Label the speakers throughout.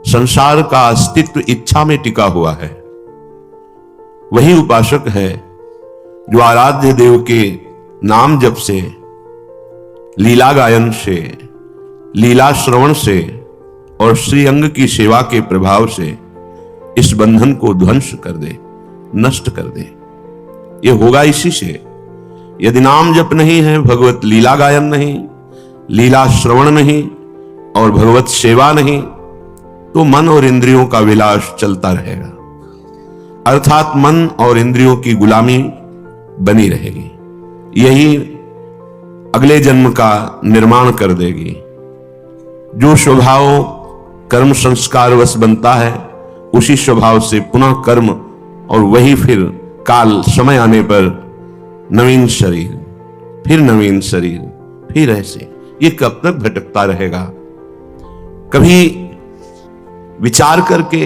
Speaker 1: संसार का अस्तित्व इच्छा में टिका हुआ है। वही उपासक है जो आराध्य देव के नाम जप से, लीला गायन से, लीला श्रवण से और श्री अंग की सेवा के प्रभाव से इस बंधन को ध्वंस कर दे, नष्ट कर दे। ये होगा इसी से। यदि नाम जप नहीं है, भगवत लीला गायन नहीं, लीला श्रवण नहीं और भगवत सेवा नहीं, तो मन और इंद्रियों का विलास चलता रहेगा, अर्थात मन और इंद्रियों की गुलामी बनी रहेगी। यही अगले जन्म का निर्माण कर देगी। जो स्वभाव कर्म संस्कार वश बनता है, उसी स्वभाव से पुनः कर्म और वही फिर काल समय आने पर नवीन शरीर, फिर नवीन शरीर, फिर ऐसे ये कब तक भटकता रहेगा। कभी विचार करके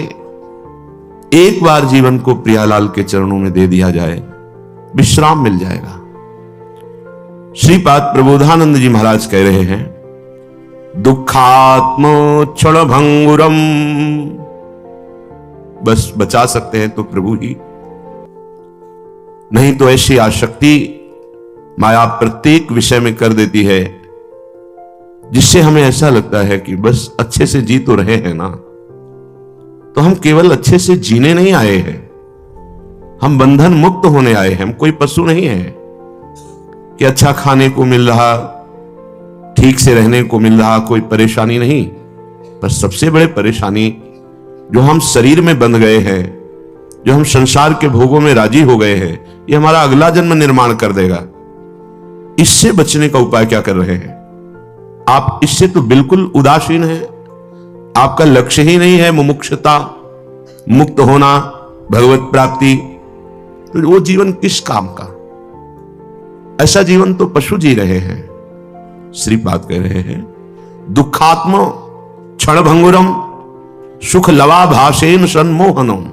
Speaker 1: एक बार जीवन को प्रियालाल के चरणों में दे दिया जाए, विश्राम मिल जाएगा। श्रीपाद प्रबोधानंद जी महाराज कह रहे हैं, दुखात्म क्षण भंगुरम, बस बचा सकते हैं तो प्रभु ही, नहीं तो ऐसी आसक्ति माया प्रत्येक विषय में कर देती है जिससे हमें ऐसा लगता है कि बस अच्छे से जी तो रहे हैं ना। तो हम केवल अच्छे से जीने नहीं आए हैं, हम बंधन मुक्त होने आए हैं। हम कोई पशु नहीं है कि अच्छा खाने को मिल रहा, ठीक से रहने को मिल रहा, कोई परेशानी नहीं। पर सबसे बड़े परेशानी जो हम शरीर में बंध गए हैं, जो हम संसार के भोगों में राजी हो गए हैं, ये हमारा अगला जन्म निर्माण कर देगा। इससे बचने का उपाय क्या कर रहे हैं आप? इससे तो बिल्कुल उदासीन है। आपका लक्ष्य ही नहीं है मुमुक्षुता, मुक्त होना, भगवत प्राप्ति, तो वो जीवन किस काम का? ऐसा जीवन तो पशु जी रहे हैं। श्रीपाद कह रहे हैं, दुखात्म क्षण भंगुरम सुख लवा भाषेन सन्मोहनम,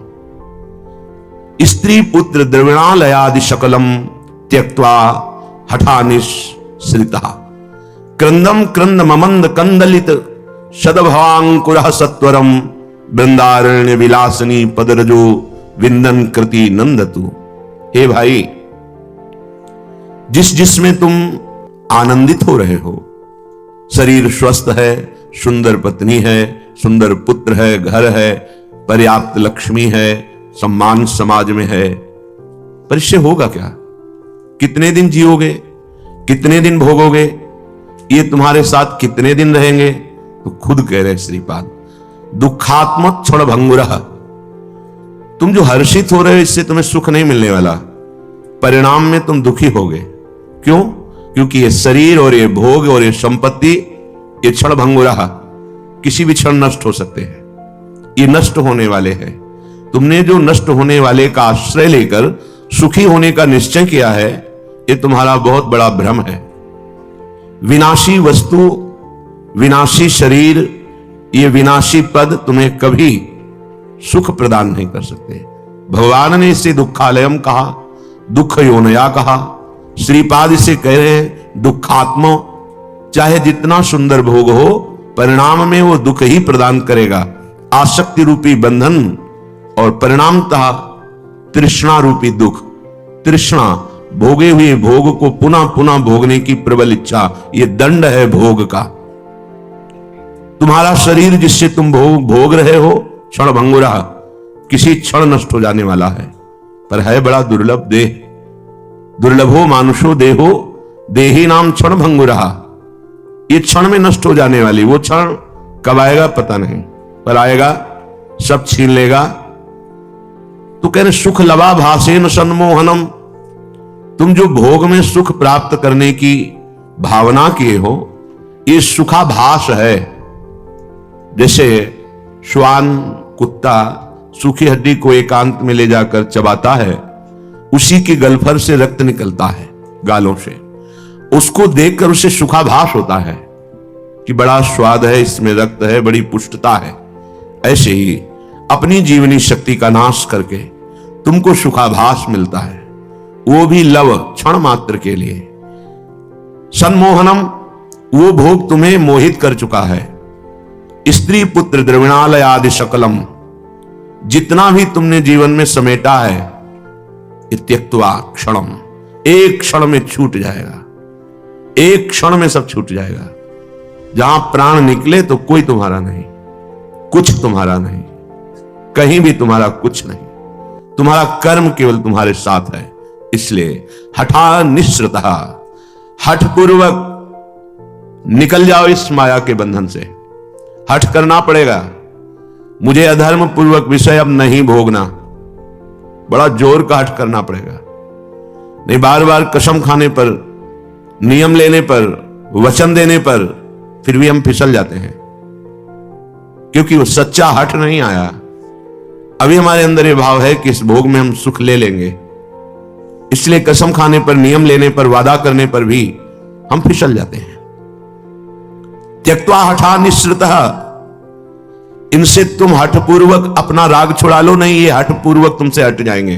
Speaker 1: स्त्री पुत्र द्रविणालयादि सकलम त्यक्त्वा हठानिश्रिता, क्रंदम क्रंद ममंद कंदलित सदभांकुरः सत्वरम, वृंदारण्य विलासनी पदरजो विंदन कृति नंदतु। हे भाई, जिसमें तुम आनंदित हो रहे हो, शरीर स्वस्थ है, सुंदर पत्नी है, सुंदर पुत्र है, घर है, पर्याप्त लक्ष्मी है, सम्मान समाज में है, पर इससे होगा क्या? कितने दिन जियोगे, कितने दिन भोगोगे, ये तुम्हारे साथ कितने दिन रहेंगे? तो खुद कह रहे श्रीपाद, दुखात्मक क्षण भंगुरः, तुम जो हर्षित हो रहे हो इससे तुम्हें सुख नहीं मिलने वाला, परिणाम में तुम दुखी होगे। क्यों? क्योंकि ये शरीर और ये भोग और ये संपत्ति, ये क्षण भंगुरः, किसी भी क्षण नष्ट हो सकते हैं। ये नष्ट होने वाले हैं। तुमने जो नष्ट होने वाले का आश्रय लेकर सुखी होने का निश्चय किया है, ये तुम्हारा बहुत बड़ा भ्रम है। विनाशी वस्तु, विनाशी शरीर, ये विनाशी पद तुम्हें कभी सुख प्रदान नहीं कर सकते। भगवान ने इसे दुखालयम कहा, दुख योनया कहा। श्रीपाद इसे कह रहे हैं दुखात्मा, चाहे जितना सुंदर भोग हो, परिणाम में वो दुख ही प्रदान करेगा। आसक्ति रूपी बंधन और परिणामतः तृष्णा रूपी दुख। तृष्णा, भोगे हुए भोग को पुनः पुनः भोगने की प्रबल इच्छा, ये दंड है भोग का। तुम्हारा शरीर जिससे तुम भोग रहे हो, क्षण भंगुरः, किसी क्षण नष्ट हो जाने वाला है, पर है बड़ा दुर्लभ देह। दुर्लभो मानुषो देहो देही नाम क्षण भंगुरः, ये क्षण में नष्ट हो जाने वाली, वो क्षण कब आएगा पता नहीं, पर आएगा, सब छीन लेगा। तो कह रहे सुख लवा भासेन सन्मोहनम, तुम जो भोग में सुख प्राप्त करने की भावना किए हो, ये सुखाभास है। जैसे श्वान, कुत्ता सूखी हड्डी को एकांत में ले जाकर चबाता है, उसी के गलफर से रक्त निकलता है, गालों से, उसको देखकर उसे सुखाभास होता है कि बड़ा स्वाद है, इसमें रक्त है, बड़ी पुष्टता है। ऐसे ही अपनी जीवनी शक्ति का नाश करके तुमको सुखाभास मिलता है, वो भी लव, क्षण मात्र के लिए। सन्मोहनम, वो भोग तुम्हें मोहित कर चुका है, स्त्री पुत्र द्रविणालय आदि सकलम, जितना भी तुमने जीवन में समेटा है, ये त्यक्त्वा क्षणम, एक क्षण में छूट जाएगा, एक क्षण में सब छूट जाएगा। जहां प्राण निकले तो कोई तुम्हारा नहीं, कुछ तुम्हारा नहीं, कहीं भी तुम्हारा कुछ नहीं, तुम्हारा कर्म केवल तुम्हारे साथ है। इसलिए हठा निःसृतः, हठ पूर्वक निकल जाओ इस माया के बंधन से। हठ करना पड़ेगा, मुझे अधर्म पूर्वक विषय अब नहीं भोगना, बड़ा जोर का हठ करना पड़ेगा। नहीं बार बार कसम खाने पर, नियम लेने पर, वचन देने पर फिर भी हम फिसल जाते हैं, क्योंकि वो सच्चा हठ नहीं आया। अभी हमारे अंदर ये भाव है कि इस भोग में हम सुख ले लेंगे, इसलिए कसम खाने पर, नियम लेने पर, वादा करने पर भी हम फिसल जाते हैं। त्यक्त्वा हठा निःसृतः, इनसे तुम हठपूर्वक अपना राग छुड़ा लो, नहीं ये हठपूर्वक तुमसे हट जाएंगे।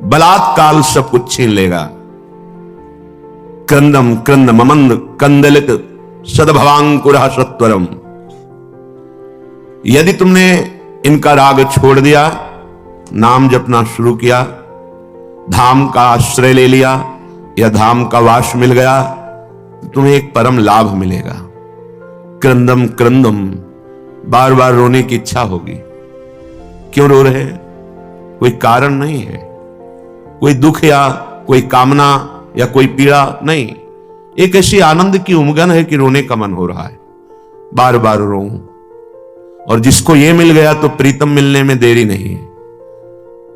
Speaker 1: बलात्काल सब कुछ छीन लेगा। क्रंदम क्रंद ममंद कंदलित सद्भवांकुरः सत्वरम, यदि तुमने इनका राग छोड़ दिया, नाम जपना शुरू किया, धाम का आश्रय ले लिया या धाम का वास मिल गया, तो तुम्हें एक परम लाभ मिलेगा। क्रंदम क्रंदम, बार बार रोने की इच्छा होगी। क्यों रो रहे हैं? कोई कारण नहीं है, कोई दुख या कोई कामना या कोई पीड़ा नहीं, एक ऐसी आनंद की उमगन है कि रोने का मन हो रहा है, बार बार रो। और जिसको ये मिल गया तो प्रीतम मिलने में देरी नहीं।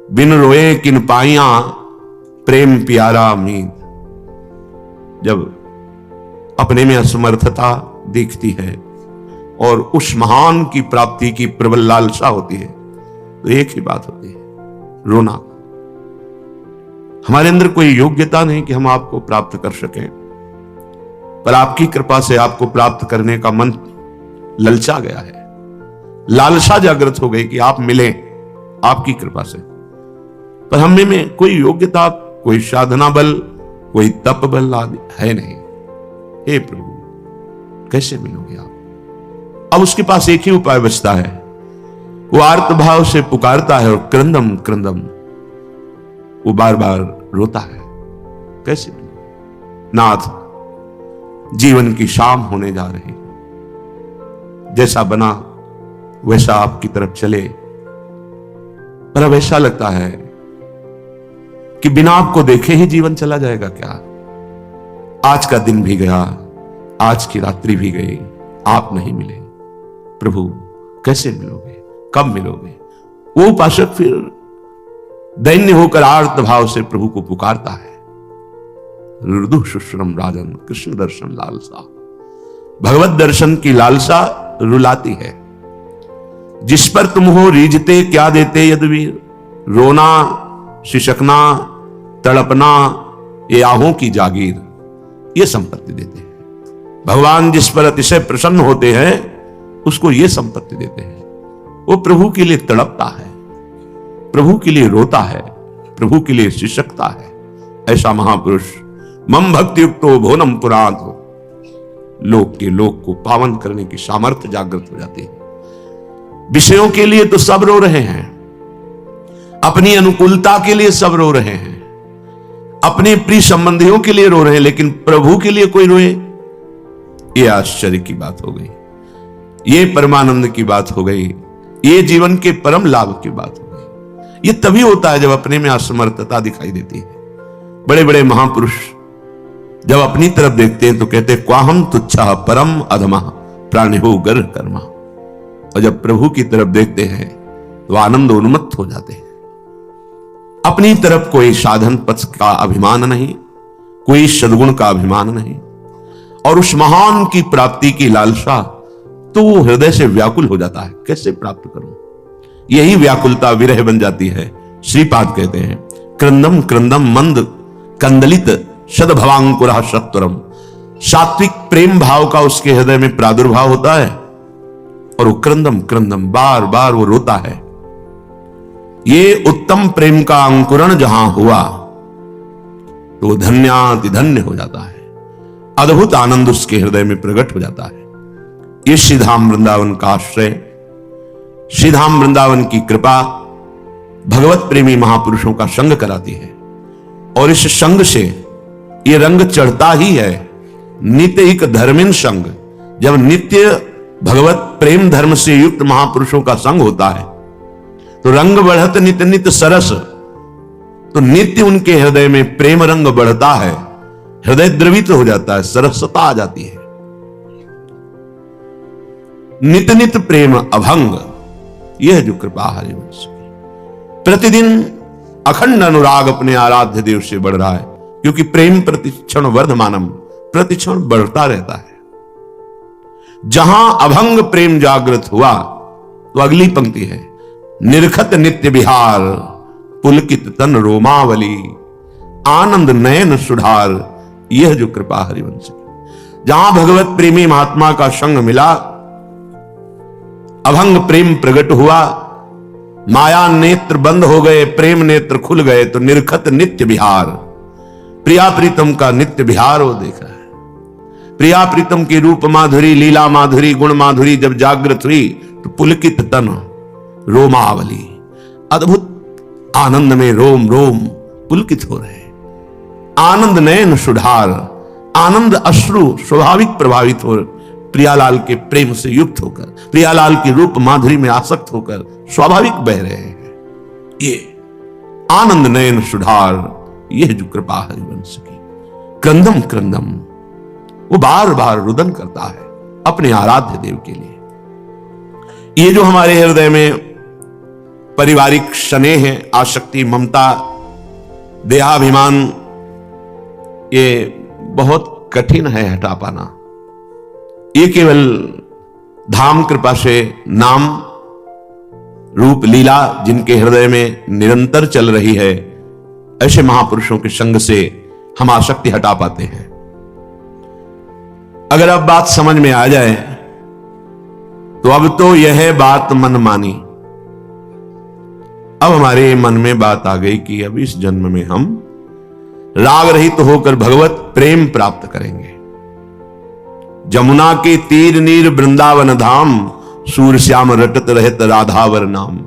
Speaker 1: बिन रोए किन पाइया प्रेम प्यारा मीत, जब अपने में असमर्थता दिखती है और उस महान की प्राप्ति की प्रबल लालसा होती है, तो एक ही बात होती है, रोना। हमारे अंदर कोई योग्यता नहीं कि हम आपको प्राप्त कर सकें, पर आपकी कृपा से आपको प्राप्त करने का मन ललचा गया है, लालसा जागृत हो गई कि आप मिलें आपकी कृपा से। पर हमें में कोई योग्यता, कोई साधना बल, कोई तप बल आदि है नहीं। हे प्रभु, कैसे मिलोगे आप? अब उसके पास एक ही उपाय बचता है, वो आर्त भाव से पुकारता है और क्रंदम क्रंदम, वो बार बार रोता है। कैसे मिलो नाथ? जीवन की शाम होने जा रही, जैसा बना वैसा आपकी तरफ चले, पर अब ऐसा लगता है कि बिना आपको देखे ही जीवन चला जाएगा क्या? आज का दिन भी गया, आज की रात्रि भी गई, आप नहीं मिले। प्रभु कैसे मिलोगे? कब मिलोगे? वो उपासक फिर दैन्य होकर आर्त भाव से प्रभु को पुकारता है। रुदु शुश्रम राजन, कृष्ण दर्शन लालसा, भगवत दर्शन की लालसा रुलाती है। जिस पर तुम हो रीझते क्या देते यदुवीर, रोना, शिशकना, तड़पना, ये आहों की जागीर, ये संपत्ति देते हैं। भगवान जिस पर अतिशय प्रसन्न होते हैं उसको ये संपत्ति देते हैं। वो प्रभु के लिए तड़पता है, प्रभु के लिए रोता है, प्रभु के लिए शिशकता है। ऐसा महापुरुष मम भक्ति युक्तो भोनम पुराण हो, लोक के लोक को पावन करने की सामर्थ्य जागृत हो जाती है। विषयों के लिए तो सब रो रहे हैं, अपनी अनुकूलता के लिए सब रो रहे हैं, अपने प्रिय संबंधियों के लिए रो रहे हैं, लेकिन प्रभु के लिए कोई रोए, ये आश्चर्य की बात हो गई, ये परमानंद की बात हो गई, ये जीवन के परम लाभ की बात हो गई। ये तभी होता है जब अपने में असमर्थता दिखाई देती है। बड़े बड़े महापुरुष जब अपनी तरफ देखते हैं तो कहते हैं क्वाहम तुच्छा परम अधमा प्राणिहो गर्ह कर्मा, और जब प्रभु की तरफ देखते हैं तो आनंद उन्मत्त हो जाते हैं। अपनी तरफ कोई साधन पथ का अभिमान नहीं, कोई सद्गुण का अभिमान नहीं, और उस महान की प्राप्ति की लालसा तो वो हृदय से व्याकुल हो जाता है, कैसे प्राप्त करूं? यही व्याकुलता विरह बन जाती है। श्रीपाद कहते हैं क्रंदम क्रंदम मंद कंदलित सद्भवांकुरः सत्वरम, सात्विक प्रेम भाव का उसके हृदय में प्रादुर्भाव होता है, और वो क्रंदम क्रंदम बार बार वो रोता है। ये उत्तम प्रेम का अंकुरण जहां हुआ तो धन्याति धन्य हो जाता है, अद्भुत आनंद उसके हृदय में प्रकट हो जाता है। ये श्रीधाम वृंदावन का आश्रय, श्रीधाम वृंदावन की कृपा भगवत प्रेमी महापुरुषों का संग कराती है। और इस संग से ये रंग चढ़ता ही है, नित्य एक धर्मिन संग। जब नित्य भगवत प्रेम धर्म से युक्त महापुरुषों का संग होता है तो रंग बढ़त नित्य नित्य सरस, तो नित्य उनके हृदय में प्रेम रंग बढ़ता है, हृदय द्रवित हो जाता है, सरसता आ जाती है। नित्य नित्य प्रेम अभंग, यह जो कृपा हरिवंश की, प्रतिदिन अखंड अनुराग अपने आराध्य देव से बढ़ रहा है, क्योंकि प्रेम प्रतिक्षण वर्धमानम, प्रतिक्षण बढ़ता रहता है। जहां अभंग प्रेम जागृत हुआ तो अगली पंक्ति है, निरखत नित्य विहार पुलकित तन रोमावली, आनंद नयन सुधार, यह जो कृपा हरिवंश की। जहां भगवत प्रेमी महात्मा का संग मिला, अभंग प्रेम प्रकट हुआ, माया नेत्र बंद हो गए, प्रेम नेत्र खुल गए, तो निरखत नित्य विहार, प्रिया प्रीतम का नित्य विहार वो देख रहा है। प्रिया प्रीतम की रूप माधुरी, लीला माधुरी, गुण माधुरी जब जागृत हुई तो पुलकित तन रोमावली, अद्भुत आनंद में रोम रोम पुलकित हो रहे। आनंद नयन सुधार, आनंद अश्रु स्वाभाविक प्रभावित हो, प्रियालाल के प्रेम से युक्त होकर, प्रियालाल की रूप माधुरी में आसक्त होकर स्वाभाविक बह रहे हैं। ये आनंद नयन सुधार, यह जो कृपा हरिवंश की। क्रंदम क्रंदम, वो बार बार रुदन करता है अपने आराध्य देव के लिए। ये जो हमारे हृदय में पारिवारिक स्नेह है, आसक्ति, ममता, देहाभिमान, ये बहुत कठिन है हटा पाना। ये केवल धाम कृपा से नाम रूप लीला जिनके हृदय में निरंतर चल रही है, ऐसे महापुरुषों के संग से हम आसक्ति हटा पाते हैं। अगर अब बात समझ में आ जाए तो अब तो यह बात मन मानी। अब हमारे मन में बात आ गई कि अब इस जन्म में हम राग रहित होकर भगवत प्रेम प्राप्त करेंगे। जमुना के तीर नीर वृंदावन धाम, सूर श्याम रटत रहत राधावर नाम।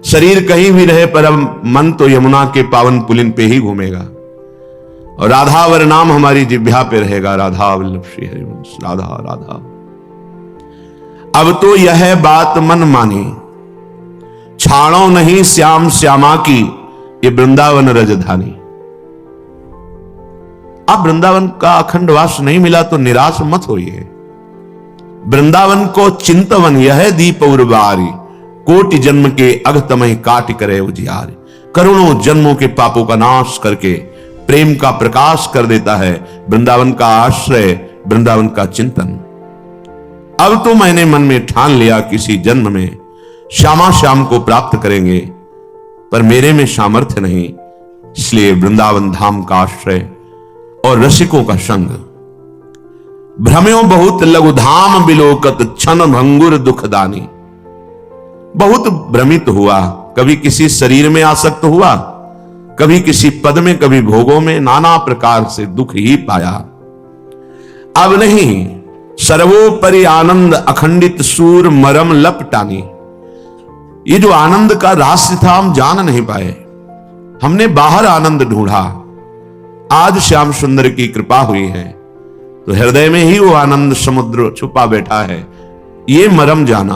Speaker 1: शरीर कहीं भी रहे पर अब मन तो यमुना के पावन पुलिन पे ही घूमेगा, और राधावर नाम हमारी जिह्वा पे रहेगा। राधा वल्लभ श्री हरिवंश, राधा राधा। अब तो यह बात मन मानी, छाड़ो नहीं श्याम श्यामा की, ये वृंदावन रजधानी। अब वृंदावन का अखंड वास नहीं मिला तो निराश मत होइए। वृंदावन को चिंतवन यह दीप उर्वारी, कोटि जन्म के अगतमय काट करे उजियारी। करोड़ों जन्मों के पापों का नाश करके प्रेम का प्रकाश कर देता है वृंदावन का आश्रय, वृंदावन का चिंतन। अब तो मैंने मन में ठान लिया किसी जन्म में श्यामा श्याम को प्राप्त करेंगे, पर मेरे में सामर्थ्य नहीं, इसलिए वृंदावन धाम का आश्रय और रसिकों का संग। भ्रम्यो बहुत लघु धाम बिलोकत, क्षण भंगुर दुखदानी। बहुत भ्रमित हुआ, कभी किसी शरीर में आसक्त हुआ, कभी किसी पद में, कभी भोगों में, नाना प्रकार से दुख ही पाया। अब नहीं, सर्वोपरि आनंद अखंडित सूर मरम लपटानी। ये जो आनंद का रहस्य था हम जान नहीं पाए, हमने बाहर आनंद ढूंढा। आज श्याम सुंदर की कृपा हुई है तो हृदय में ही वो आनंद समुद्र छुपा बैठा है, ये मरम जाना।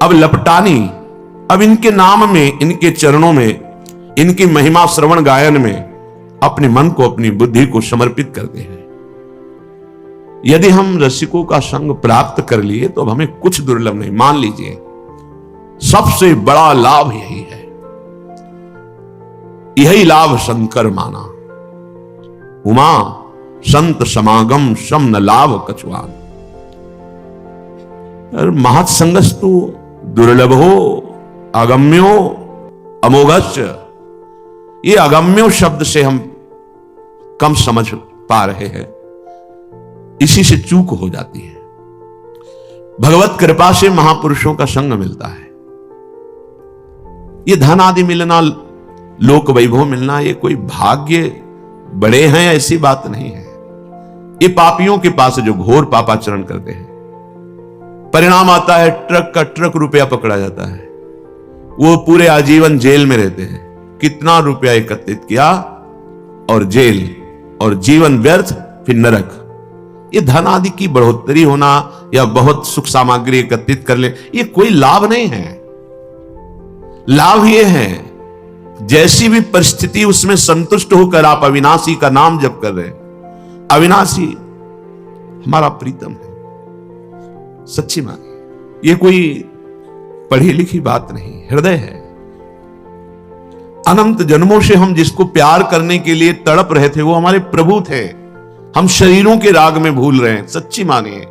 Speaker 1: अब लपटानी, अब इनके नाम में, इनके चरणों में, इनकी महिमा श्रवण गायन में अपने मन को, अपनी बुद्धि को समर्पित करते हैं। यदि हम रसिकों का संग प्राप्त कर लिए तो अब हमें कुछ दुर्लभ नहीं, मान लीजिए सबसे बड़ा लाभ यही है। यही लाभ शंकर माना, उमा संत समागम सम न लाभ कछुआन। महत्संगस्तु दुर्लभो अगम्यो अमोघश्च। ये अगम्यो शब्द से हम कम समझ पा रहे हैं, इसी से चूक हो जाती है। भगवत कृपा से महापुरुषों का संग मिलता है। ये धन आदि मिलना, लोक वैभव मिलना, ये कोई भाग्य बड़े हैं ऐसी बात नहीं है। ये पापियों के पास जो घोर पापाचरण करते हैं, परिणाम आता है ट्रक का ट्रक रुपया पकड़ा जाता है। वो पूरे आजीवन जेल में रहते हैं। कितना रुपया एकत्रित किया और जेल, और जीवन व्यर्थ, फिर नरक। ये धन आदि की बढ़ोतरी होना या बहुत सुख सामग्री एकत्रित कर ले, ये कोई लाभ नहीं है। लाभ ये है जैसी भी परिस्थिति उसमें संतुष्ट होकर आप अविनाशी का नाम जप कर रहे हैं। अविनाशी हमारा प्रीतम है, सच्ची माने। ये कोई पढ़ी लिखी बात नहीं, हृदय है। अनंत जन्मों से हम जिसको प्यार करने के लिए तड़प रहे थे वो हमारे प्रभु थे। हम शरीरों के राग में भूल रहे हैं, सच्ची मानिए।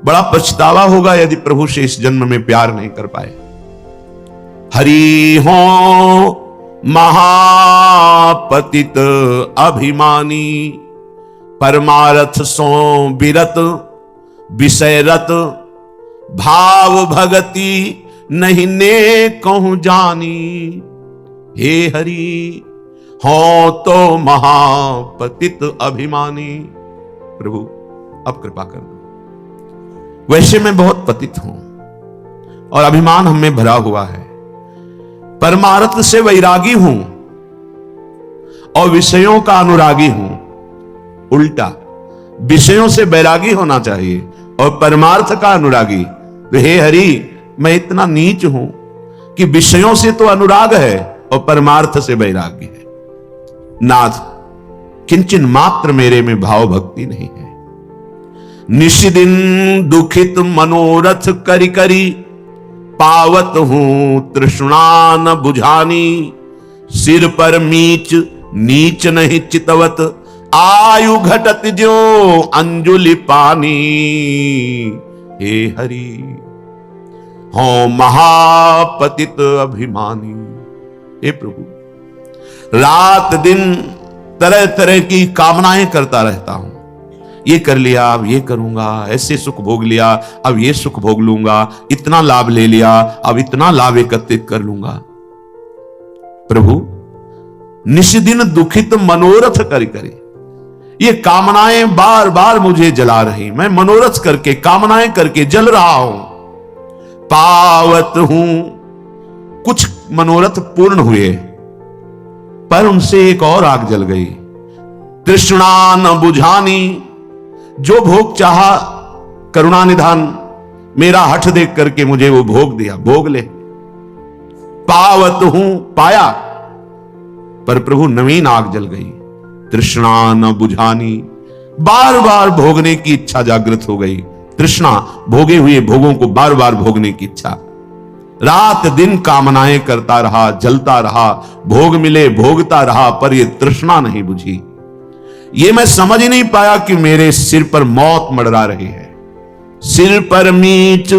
Speaker 1: बड़ा पछतावा होगा यदि प्रभु से इस जन्म में प्यार नहीं कर पाए। हरि हो महापतित अभिमानी, परमारथ सो विरत विषयरत, भाव भगति नहीं ने कहूं जानी। हे हरि हो तो महापतित अभिमानी। प्रभु अब कृपा कर दो। वैसे मैं बहुत पतित हूं और अभिमान हम में भरा हुआ है। परमार्थ से वैरागी हूं और विषयों का अनुरागी हूं। उल्टा, विषयों से वैरागी होना चाहिए और परमार्थ का अनुरागी। तो हे हरि, मैं इतना नीच हूं कि विषयों से तो अनुराग है और परमार्थ से वैराग्य है। नाथ, किंचन मात्र मेरे में भाव भक्ति नहीं है। निशिदिन दुखित मनोरथ करी करी, पावत हूं तृष्णा न बुझानी। सिर पर मीच नीच नहीं चितवत, आयु घटत जो अंजुलि पानी। हे हरि हो महापतित अभिमानी। हे प्रभु, रात दिन तरह तरह की कामनाएं करता रहता हूं। ये कर लिया, अब ये करूंगा, ऐसे सुख भोग लिया, अब ये सुख भोग लूंगा, इतना लाभ ले लिया, अब इतना लाभ एकत्रित कर लूंगा। प्रभु, निशिदिन दुखित मनोरथ करी करी, ये कामनाएं बार बार मुझे जला रही। मैं मनोरथ करके, कामनाएं करके जल रहा हूं। पावत हूं, कुछ मनोरथ पूर्ण हुए पर उनसे एक और आग जल गई। तृष्णा न बुझानी, जो भोग चाहा करुणा निधान, मेरा हठ देख करके मुझे वो भोग दिया, भोग ले। पावत हूं, पाया, पर प्रभु नवीन आग जल गई। तृष्णा न बुझानी, बार बार भोगने की इच्छा जागृत हो गई। तृष्णा, भोगे हुए भोगों को बार बार भोगने की इच्छा। रात दिन कामनाएं करता रहा, जलता रहा, भोग मिले भोगता रहा, पर यह तृष्णा नहीं बुझी। ये मैं समझ ही नहीं पाया कि मेरे सिर पर मौत मंडरा रही है। सिर पर मीच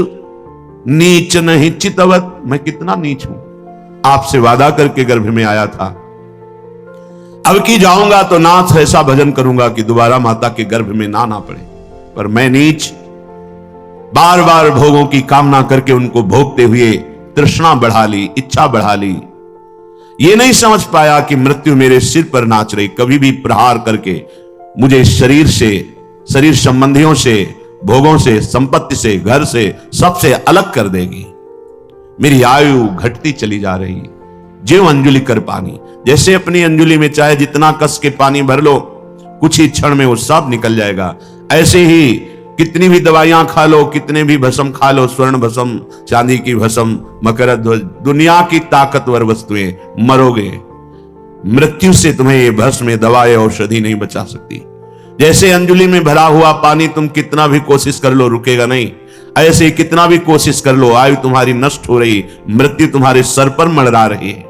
Speaker 1: नीच नहीं चितवत, मैं कितना नीच हूं। आपसे वादा करके गर्भ में आया था, अब की जाऊंगा तो नाथ ऐसा भजन करूंगा कि दोबारा माता के गर्भ में ना पड़े। पर मैं नीच, बार बार भोगों की कामना करके उनको भोगते हुए तृष्णा बढ़ा ली, इच्छा बढ़ा ली। ये नहीं समझ पाया कि मृत्यु मेरे सिर पर नाच रही, कभी भी प्रहार करके मुझे शरीर से, शरीर संबंधियों से, भोगों से, संपत्ति से, घर से, सबसे अलग कर देगी। मेरी आयु घटती चली जा रही। ज्यों अंजुलि कर पानी, जैसे अपनी अंजुलि में चाहे जितना कस के पानी भर लो, कुछ ही क्षण में वो सब निकल जाएगा। ऐसे ही कितनी भी दवाइयां खा लो, कितने भी भस्म खा लो, स्वर्ण भस्म, चांदी की भस्म, मकर ध्वज, दुनिया की ताकतवर वस्तुएं, मरोगे। मृत्यु से तुम्हें ये भस्म, दवाएं, औषधि नहीं बचा सकती। जैसे अंजुलि में भरा हुआ पानी तुम कितना भी कोशिश कर लो रुकेगा नहीं, ऐसे कितना भी कोशिश कर लो, आयु तुम्हारी नष्ट हो रही, मृत्यु तुम्हारे सर पर मंडरा रही है।